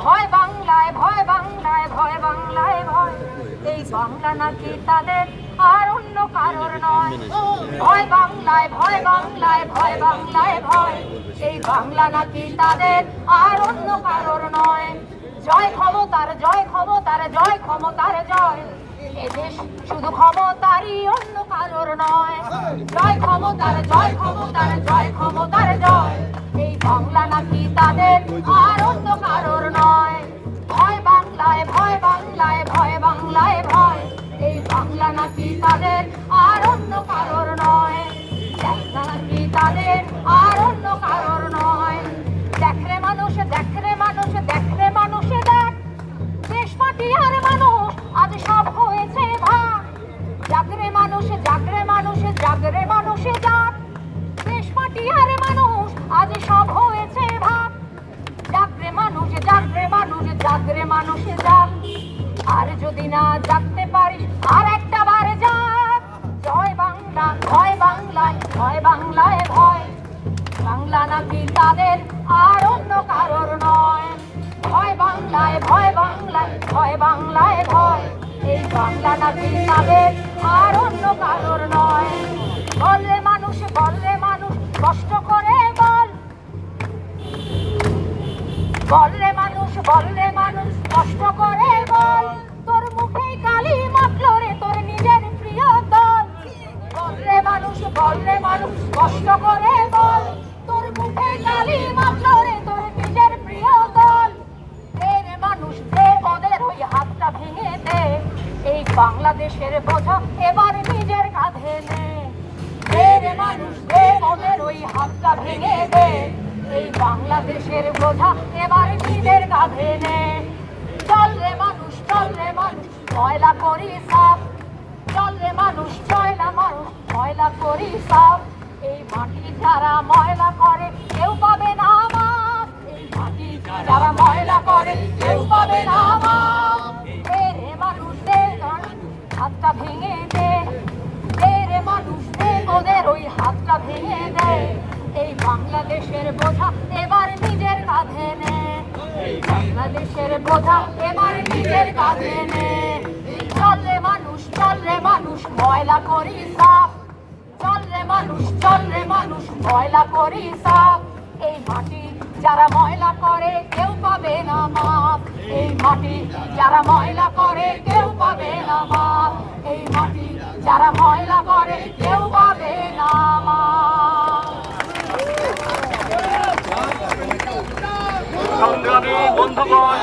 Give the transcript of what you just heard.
ভয় বাংলায়, ভয় বাংলায়, ভয় বাংলায় ভয়, এই বাংলা নাকি তাদের আর অন্য কারোর নয়। ভয় বাংলায়, ভয় বাংলায়, ভয় বাংলায় ভয়, এই বাংলা নাকি তাদের আর অন্য কারোর নয়। জয় ক্ষমতার, জয় ক্ষমতার, জয় ক্ষমতার জয়, এদেশ শুধু ক্ষমতারই অন্য কারোর নয়। জয় ক্ষমতার, জয় ক্ষমতার, জয় ক্ষমতার জয়, এই বাংলা নাকি তাদের আর অন্য কারোর নয়। ভয় বাংলায়, ভয় বাংলায়, ভয় বাংলায় ভয়, এই বাংলা নাকি তাদের আর অন্য কারোর নয়। বাংলা নাকি তাদের আর অন্য কারোর নয়। দেখরে মানুষ, দেখরে মানুষ, দেখরে মানুষে দেখ, দেশ মাটি আর মানুষ আজ সব হয়েছে ভাগ। জাগরে মানুষ, জাগরে মানুষ, জাগরে মানুষে যাক, দেশ মাটি আর মানুষ আজ সব হয়েছে ভাগ। জাগরে মানুষ, জাগরে মানুষ, জাগরে মানুষে যাক, আর যদি না জাগতে পারিস আর একটা বার যাক। জয় বাংলা, ভয় বাংলায়, ভয় বাংলায় ভয়, বাংলা নাকি তাদের আর অন্য কারোর নয়। ভয় বাংলায়, ভয় বাংলায়, ভয় বাংলায় ভয়, এই বাংলা নাকি তাদের আর অন্য কারোর নয়। বললে মানুষ, বললে মানুষ কষ্ট করে বল, বললে মানুষ, বললে মানুষ কষ্ট করে বল, তোর মুখেই কালি মাখলো রে তোর নিজের প্রিয় দল। বললে মানুষ, বললে মানুষ কষ্ট করে বল, তোর মুখেই কালি মাখলো রে তোর নিজের প্রিয় দল। রে মানুষ দে ওদের ওই হাতটা ভেঙে দে, এই বাংলাদেশের বোঝা এবার নিজের কাঁধে নে। রে মানুষ দে ওদের ওই হাতটা ভেঙে দে, এই বাংলাদেশের বোঝা এবার নিজের কাঁধে নে। চল রে মানুষ, চল রে মানুষ ময়লা করি সাফ, চল রে মানুষ, চল না মানুষ ময়লা করি সাফ। এই মাটি যারা ময়লা করে কেউ পাবে না মাপ, এই মাটি যারা ময়লা করে কেউ পাবে না মাপ। রে মানুষ দে হাতটা ভেঙে দে, রে মানুষ দে ওদের ওই হাতটা ভেঙে দে, এই বাংলাদেশের বোঝা এবার নিজের কাঁধে নে। এই বাংলাদেশের বোঝা এবার নিজের কাঁধে নে। চল রে মানুষ, চল রে মানুষ ময়লা করি সাফ, চল রে মানুষ, চল রে মানুষ ময়লা করি সাফ। এই মাটি যারা ময়লা করে কেউ পাবে না মাপ, এই মাটি যারা ময়লা করে কেউ পাবে না মাপ, এই মাটি যারা ময়লা করে কেউ পাবে না মাপ। সংগ্রামী বন্ধুগণ,